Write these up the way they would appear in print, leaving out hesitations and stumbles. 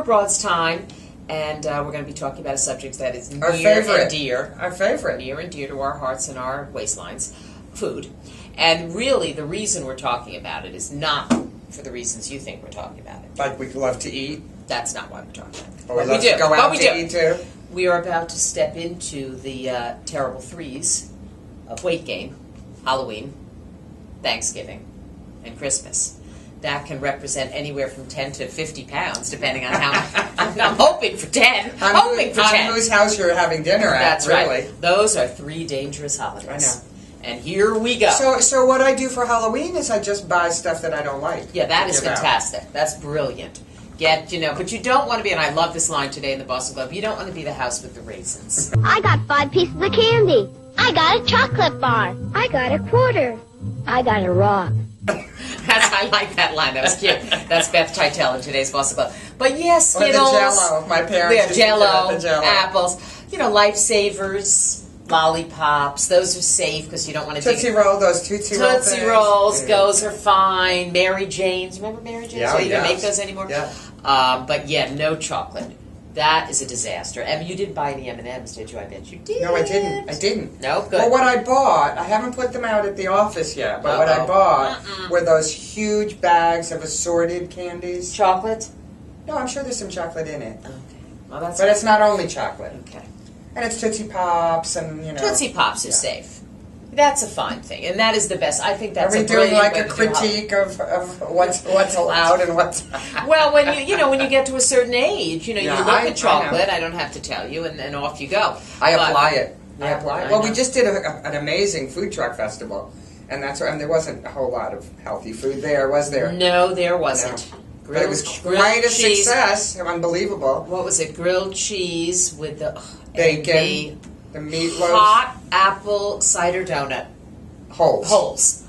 Broad's time, and we're going to be talking about a subject that is Our near favorite. and dear. Our favorite. Near and dear to our hearts and our waistlines, food. And really, the reason we're talking about it is not for the reasons you think we're talking about it. Like we love to eat. That's not why we're talking about it. Or we But love do. to go But out we to do. eat too. We are about to step into the terrible threes of weight gain, Halloween, Thanksgiving, and Christmas. That can represent anywhere from 10 to 50 pounds, depending on how I'm hoping for 10. Hoping for 10. On whose house you're having dinner at, That's really. right. Those are 3 dangerous holidays. I know. And here we go. So what I do for Halloween is I just buy stuff that I don't like. Yeah, that to is give out. fantastic. That's brilliant. But you don't want to be, and I love this line today in the Boston Globe, you don't want to be the house with the raisins. I got 5 pieces of candy. I got a chocolate bar. I got a quarter. I got a rock. I like that line. That was cute. That's Beth Titel in today's Boston Globe. But yes, Or the Skittles. Jell-O. My parents used to give Jell-O, out the Jell-O. apples. Lifesavers, lollipops. Those are safe because you don't want to Tootsie Roll, those Tootsie Roll Tootsie things. Rolls, Yeah. those are fine. Mary Jane's. Remember Mary Jane's? Yeah, So you don't yes. make those anymore? Yeah. But yeah, no chocolate. That is a disaster. And you didn't buy any M&M's, did you? I bet you did. No, I didn't. No, good. Well, what I bought, I haven't put them out at the office yet, but what I bought were those huge bags of assorted candies. Chocolate? No, I'm sure there's some chocolate in it. Okay. Well, that's But it's not only chocolate. okay. And it's Tootsie Pops and, Tootsie Pops are safe. That's a fine thing, and that is the best. I think that's Are we a doing brilliant like way a to do critique of what's allowed and what's Well, when when you get to a certain age, you Yeah, look I at chocolate. know. I don't have to tell you, and off you go. I But- apply it. I apply it. Well, we just did an amazing food truck festival, and there wasn't a whole lot of healthy food there, was there? No, there wasn't. But it was Grilled quite a cheese. success. Unbelievable. What was it? Grilled cheese with the Bacon, the and meatloaf, the hot apple cider donut holes.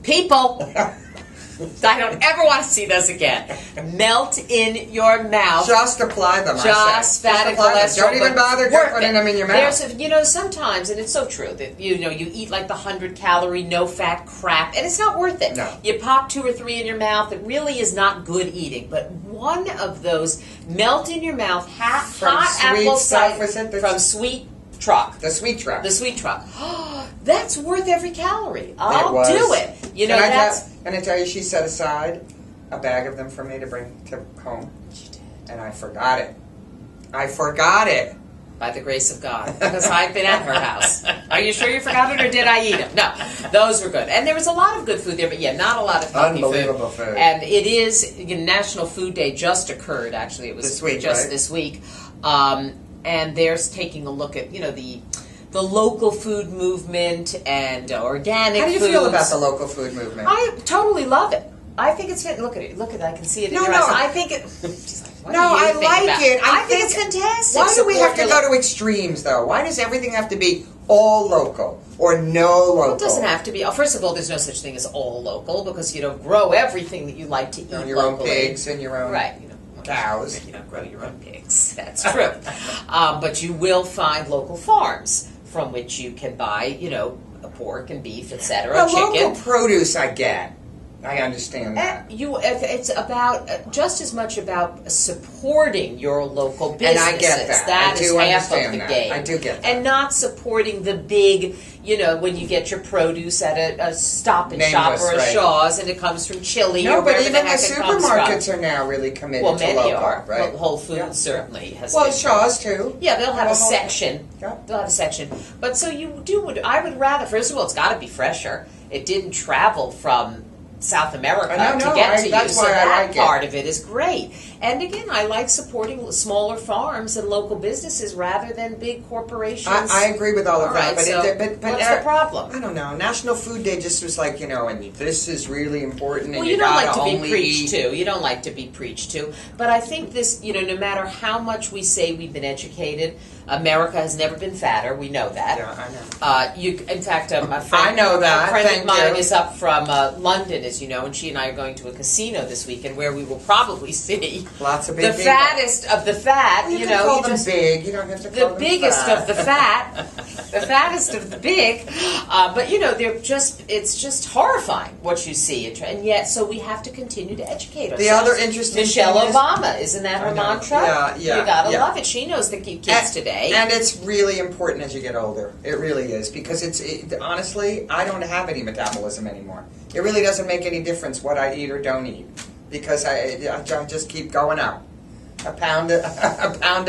People, I don't ever want to see those again. Melt in your mouth. Just apply them. Just fat and cholesterol. Don't even bother putting them in your mouth. There's sometimes, and it's so true that you eat like the 100-calorie, no-fat crap, and it's not worth it. No. You pop 2 or 3 in your mouth. It really is not good eating. But one of those melt in your mouth hot apple cider from Sweet Truck. The sweet truck. The Sweet Truck. That's worth every calorie. I'll do it. Can I tell you, she set aside a bag of them for me to bring to home. She did. And I forgot it. By the grace of God, because I've been at her house. Are you sure you forgot it, or did I eat them? No, those were good, and there was a lot of good food there, but not a lot of healthy Unbelievable food. And it is National Food Day just occurred. Actually, it was this week, just right? this week, and they're taking a look at the local food movement and organic. How do you foods. feel about the local food movement? I totally love it. I think it's fit. Look at it. Look at it. I can see it in your eyes. I think it. She's like, what do you I think like about it. I think it's fantastic. Why do we have to Support go to extremes, though? Why does everything have to be all local or no local? It doesn't have to be. First of all, there's no such thing as all local because you don't grow everything that you like to eat your locally. own pigs and your own cows. You don't grow your own pigs. That's true. But you will find local farms from which you can buy, a pork and beef, etc. Chicken. Local produce, I get. I understand that. It's about just as much about supporting your local businesses. And I get that. That I is do half of understand the that. game. I do get that. And not supporting the big, when you get your produce at a Stop and Shop Nameless, or a right. Shaw's and it comes from Chile or No, but wherever even the the heck it comes supermarkets from. are now really committed Well, to many local, are. right? Well, Whole Foods certainly has Well, been. Shaw's too. Yeah, they'll have a whole- section. Yeah. They'll have a section. But so I would rather, first of all, it's got to be fresher. It didn't travel from South America to get to you, that's so why I that like part of it is great. And again, I like supporting smaller farms and local businesses rather than big corporations. I agree with all of All that, right, but what's the problem? I don't know. National Food Day just was like, and this is really important. Well, and you don't like gotta to be only preached eat. to. You don't like to be preached to. But I think this, no matter how much we say we've been educated, America has never been fatter. We know that. Yeah, I know. In fact, my friend, I know that. A friend Thank of mine you. is up from London, as you know, and she and I are going to a casino this weekend where we will probably see Lots of big the people. fattest of the fat. You You can know, call you them just big. You don't have to call the them biggest fat. of the fat, the fattest of the big. But you know, it's just horrifying what you see, and yet so we have to continue to educate ourselves. The other interesting Michelle thing is- Obama, isn't that her I know. mantra? Yeah, yeah, You gotta yeah. love it. She knows the kids today. And it's really important as you get older. It really is, because honestly, I don't have any metabolism anymore. It really doesn't make any difference what I eat or don't eat, because I just keep going up. A pound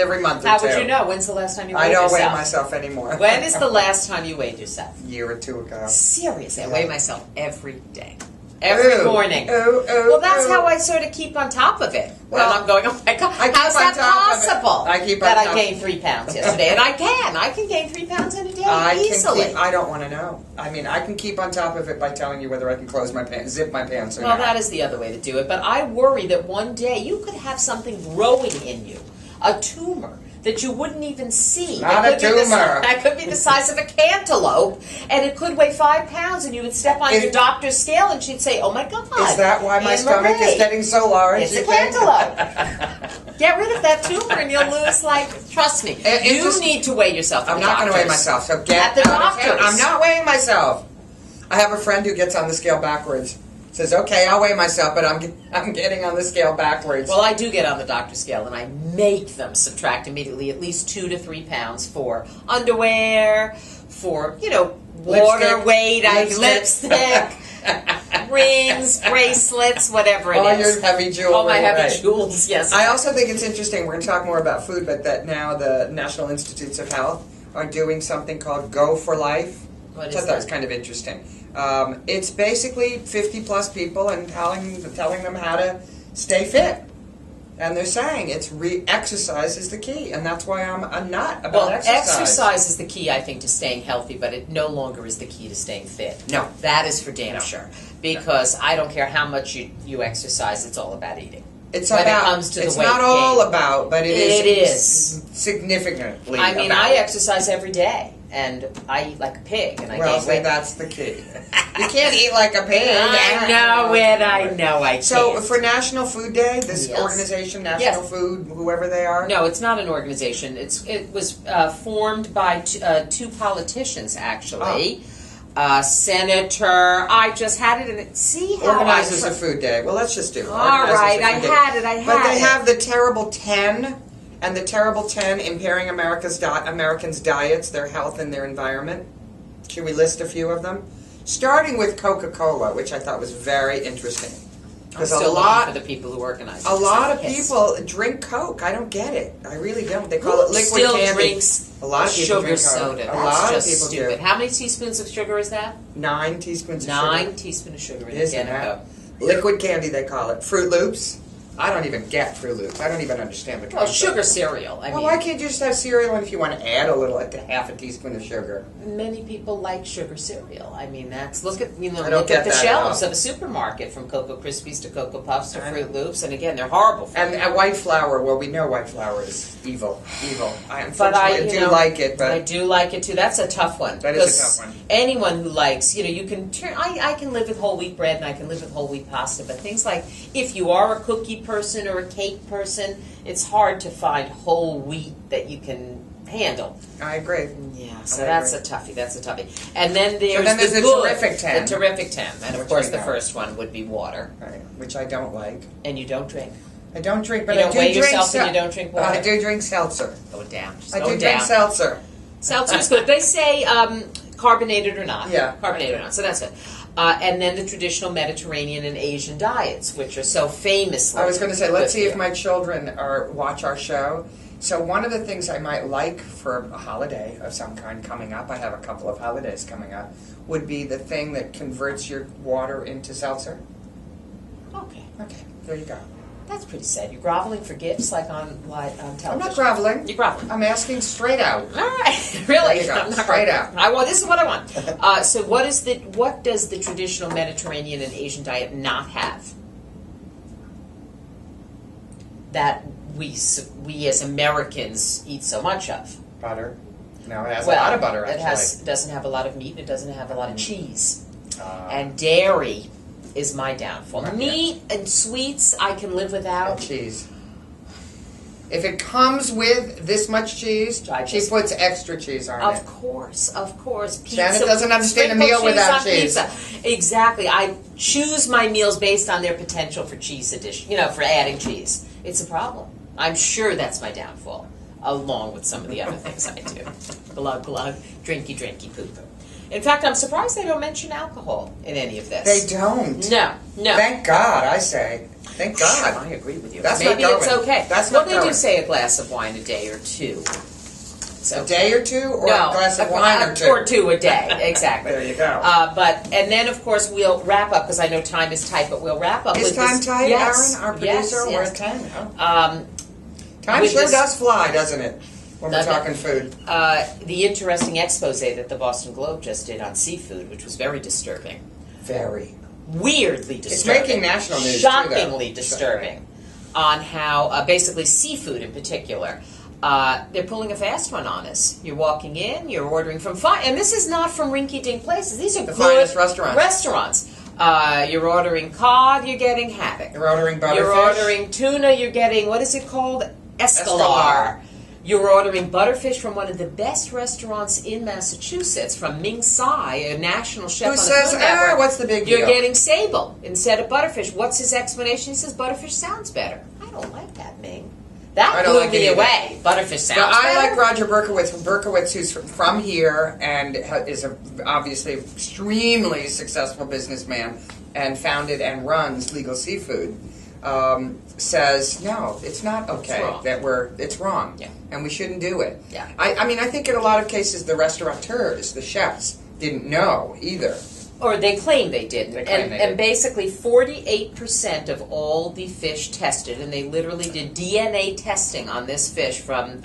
every month or How two. would you know? When's the last time you weighed I don't weigh yourself? myself anymore. When is the last time you weighed yourself? A year or two ago. Seriously, I Yeah. weigh myself every day. Every morning. Well, that's how I sort of keep on top of it. Well, and I'm going, oh my God, I keep how's on that top of it. possible? I keep on that top- I gained 3 pounds yesterday. And I can gain 3 pounds in a day easily. I don't want to know. I mean, I can keep on top of it by telling you whether I can close my pants, zip my pants or Well, not. that is the other way to do it. But I worry that one day you could have something growing in you, a tumor, that you wouldn't even see. Not That a could be tumor. That could be the size of a cantaloupe, and it could weigh 5 pounds, and you would step on your doctor's scale, and she'd say, oh my God. Is that why my Anne stomach Marie, is getting so large? It's you a think? cantaloupe. Get rid of that tumor, and you'll lose, trust me, you just- need to weigh yourself. I'm not going to weigh myself, so get At the out of town. doctors. I'm not weighing myself. I have a friend who gets on the scale backwards. Says, okay, I'll weigh myself, but I'm getting on the scale backwards. Well, I do get on the doctor's scale, and I make them subtract immediately at least 2 to 3 pounds for underwear, for water Lipstick. weight, lipstick, rings, bracelets, whatever it is. All your heavy jewelry. All my heavy right. jewels, yes. I also think it's interesting, we're going to talk more about food, but that now the National Institutes of Health are doing something called Go for Life. What Which is I thought was that? kind of interesting. It's basically 50 plus people and telling them how to stay fit. And they're saying exercise is the key, and that's why I'm a nut about Well, exercise. exercise is the key, I think, to staying healthy, but it no longer is the key to staying fit. No. That is for damn No. sure. Because I don't care how much you exercise, it's all about eating. It's when about. it comes to the it's weight not all gain. about, but It it is. significantly. I mean, about. I exercise every day, and I eat like a pig, and I Well, gain see, weight. that's the key. You can't eat like a pig. I know it. I know I can't. So for National Food Day, this Yes. organization, National Yes. Food, whoever they are. No, it's not an organization. It was formed by two politicians, actually. Senator, I just had it, and see how Organizers I of Food Day. Well, let's just do it. All Organizers right, of I Food Day. had it. But they have the Terrible 10, and the Terrible 10 impairing Americans' diets, their health, and their environment. Should we list a few of them? Starting with Coca-Cola, which I thought was very interesting. I'm Because still looking for the people who organize it. a lot of Yes. people drink Coke. I don't get it. I really don't. They call Who it liquid still candy. drinks A lot of people sugar drink Coke. soda? A That's lot just of people stupid. do. How many teaspoons of sugar is that? 9 teaspoons of 9 sugar. teaspoons of sugar in a Isn't can of that? Coke. Liquid candy, they call it. Fruit Loops. I don't even get Fruit Loops. I don't even understand the Well, concept. sugar cereal. I Well, mean, why can't you just have cereal, and if you want to add a little, like half a teaspoon of sugar? many people like sugar cereal. I mean, that's look at I don't look get at the that at shelves all. of a supermarket, from Cocoa Krispies to Cocoa Puffs to I Fruit Loops, and again, they're horrible for you. And white flour, well, we know white flour is evil. I But I unfortunately do like it, I but do like it too. That's a tough one. That is a because tough one. Anyone who likes, you can turn. I can live with whole wheat bread, and I can live with whole wheat pasta. But things like, if you are a cookie person or a cake person, it's hard to find whole wheat that you can handle. I agree. Yeah, so I that's agree. a toughie. That's a toughie. And then there's the good, terrific 10. The terrific 10, and of Which course we the know. first one would be water, Right, which I don't like. and you don't drink. I don't drink, but You I don't do weigh drink yourself and you don't drink water? I do drink seltzer. Go down. Just I go do drink down. seltzer. Seltzer's good. They say carbonated or not. Yeah. Carbonated or not. So that's it. And then the traditional Mediterranean and Asian diets, which are so famously. I was going to say, let's good see if for my children watch our show. So one of the things I might like for a holiday of some kind coming up, I have a couple of holidays coming up, would be the thing that converts your water into seltzer. you. Okay. Okay, there you go. That's pretty sad. You're groveling for gifts like on television. I'm not groveling. You're groveling. I'm asking straight out. All right, really? There you go. I'm not Straight groveling. out. This is what I want. So what does the traditional Mediterranean and Asian diet not have? That we as Americans eat so much of. Butter. No, it has a lot of butter, actually. It doesn't have a lot of meat, and it doesn't have a lot of cheese. Uh, And dairy is my downfall. Right, Meat and sweets I can live without. and cheese. If it comes with this much cheese, she just- puts extra cheese on it. Of course. Pizza, Shannon doesn't understand a meal sprinkled without on cheese. Pizza. Exactly. I choose my meals based on their potential for cheese addition. For adding cheese. It's a problem. I'm sure that's my downfall, along with some of the other things I do. Glug glug, drinky drinky poo poo. In fact, I'm surprised they don't mention alcohol in any of this. They don't. No. Thank God, I say. Thank God. I agree with you. That's Maybe not it's going. okay. That's well, not they going. do say a glass of wine a day or two. So A day or two, or no, a glass of wine or two? Or two a day, exactly. There you go. And then of course we'll wrap up because I know time is tight, but we'll wrap up. Is with time this. tight, Yes. Aaron? Our producer? Yes, We're yes. at 10. Oh. Time with sure this- does fly, doesn't it? When we're Doesn't it? talking food. The interesting expose that the Boston Globe just did on seafood, which was very disturbing. Very. Weirdly disturbing. It's making national news, too, shockingly though. disturbing on how basically seafood in particular. They're pulling a fast one on us. You're walking in, you're ordering from and this is not from rinky-dink places. These are The good finest restaurants. restaurants. You're ordering cod, you're getting haddock. You're ordering butterfish. You're ordering tuna, you're getting, what is it called? Escalar. You're ordering butterfish from one of the best restaurants in Massachusetts, from Ming Tsai, a national chef Who on says, the Food Network. what's the big deal? You're getting sable instead of butterfish. What's his explanation? He says butterfish sounds better. I don't like that, Ming. That I don't blew like it me either. away. Butterfish sounds But I better. like Roger Berkowitz, who's from here and is obviously extremely successful businessman and founded and runs Legal Seafood. Says no, it's not okay. It's wrong, Yeah. and we shouldn't do it. Yeah. I mean, I think in a lot of cases the restaurateurs, the chefs, didn't know either. Or they claim they didn't. They claim they and did. basically 48% of all the fish tested, and they literally did DNA testing on this fish from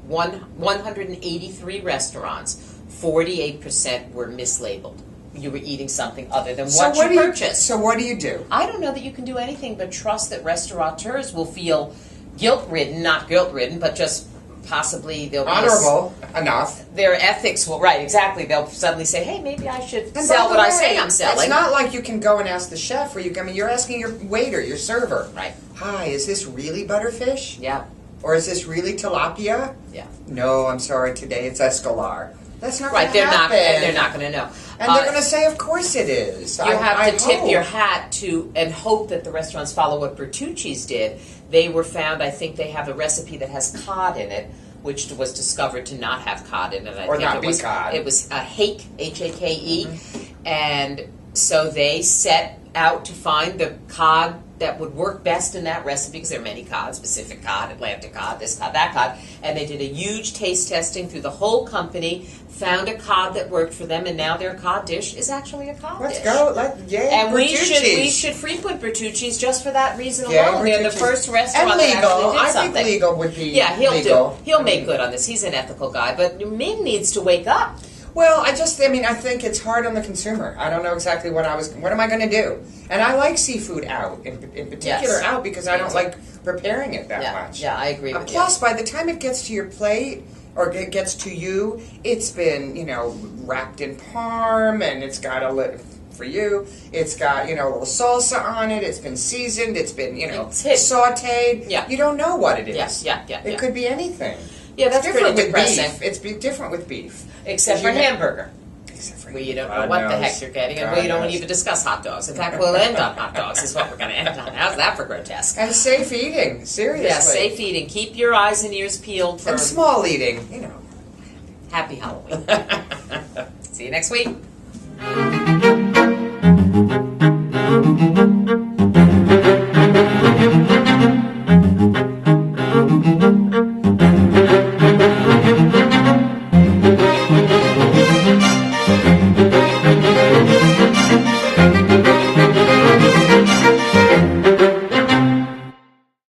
183 restaurants, 48% were mislabeled. You were eating something other than what you purchased. So what do you do? I don't know that you can do anything but trust that restaurateurs will feel guilt-ridden, not guilt-ridden, but just possibly they'll be Honorable enough. their ethics will, right, exactly. They'll suddenly say, hey, maybe I should And sell by the what I way, say I'm selling. It's not like you can go and ask the chef, or you're asking your waiter, your server. Right. Hi, is this really butterfish? Yeah, Or is this really tilapia? yeah. No, I'm sorry, today it's escalar. That's not Right, going to happen. they're not going to know. And they're going to say, of course it is. You I have to tip hope. your hat to and hope that the restaurants follow what Bertucci's did. They were found, I think they have a recipe that has cod in it, which was discovered to not have cod in it. I Or think not it be was, cod. It was hake, H-A-K-E. And so they set out to find the cod that would work best in that recipe, because there are many cods, Pacific cod, Atlantic cod, this cod, that cod, and they did a huge taste testing through the whole company, found a cod that worked for them, and now their cod dish is actually a cod Let's dish. go. Yay, And we Bertucci's. should frequent Bertucci's just for that reason Yay, alone. They're the Bertucci's. first restaurant And that legal. actually did I something. think legal would be Yeah, legal. He'll make good on this. He's an ethical guy, but Ming needs to wake up. Well, I think it's hard on the consumer. I don't know exactly what am I going to do? And I like seafood out, in particular Yes. out, because I Me don't too. like preparing it that Yeah, much. yeah, I agree with you. Plus, by the time it gets to your plate, or it gets to you, it's been, wrapped in parm, and it's got for you, it's got, a little salsa on it, it's been seasoned, it's been, It's hidden. sauteed. Yeah. You don't know what it is. Yeah. It could be anything. Yeah, that's It's pretty different with depressing. beef. It's different with beef. Except for You know- hamburger. Except for Where you don't know God what the knows. heck you're getting, and God we don't knows. even discuss hot dogs. In fact, we'll end on hot dogs, is what we're going to end on. How's that for grosque? And safe eating, seriously. Yeah, safe eating. Keep your eyes and ears peeled for And small eating, happy Halloween. See you next week.